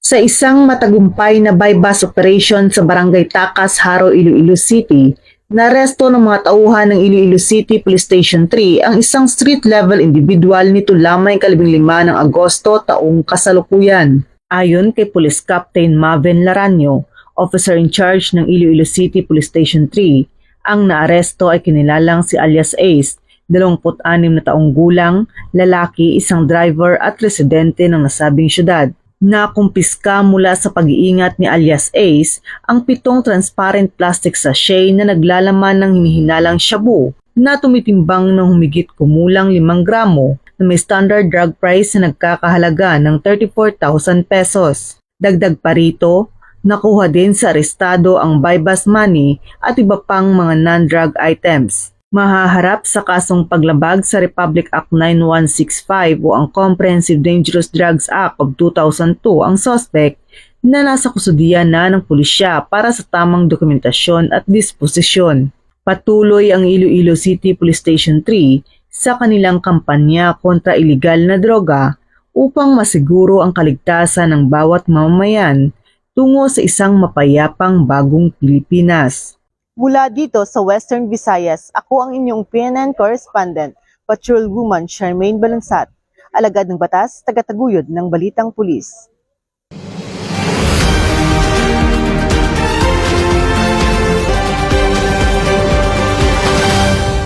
Sa isang matagumpay na bypass operation sa Barangay Takas, Haro, Iloilo City, naresto ng mga tauhan ng Iloilo City Police Station 3 ang isang street-level individual nito lamang 15 ng Agosto taong kasalukuyan. Ayon kay Police Captain Maven Laranio, officer in charge ng Iloilo City Police Station 3, ang naaresto ay kinilalang si alias Ace, 26 na taong gulang, lalaki, isang driver at residente ng nasabing syudad. Nakumpiska mula sa pag-iingat ni alias Ace ang 7 transparent plastic sachet na naglalaman ng hinihinalang shabu na tumitimbang ng humigit kumulang 5 gramo na may standard drug price na nagkakahalaga ng 34,000 pesos. Dagdag pa rito, nakuha din sa arestado ang bypass money at iba pang mga non-drug items. Mahaharap sa kasong paglabag sa Republic Act 9165 o ang Comprehensive Dangerous Drugs Act of 2002 ang suspect na nasa kusudian na ng pulisya para sa tamang dokumentasyon at disposisyon. Patuloy ang Iloilo City Police Station 3 sa kanilang kampanya kontra ilegal na droga upang masiguro ang kaligtasan ng bawat mamamayan tungo sa isang mapayapang bagong Pilipinas. Mula dito sa Western Visayas, ako ang inyong PNN correspondent, Patrolwoman Charmaine Balansat, alagad ng batas, tagataguyod ng Balitang Pulis.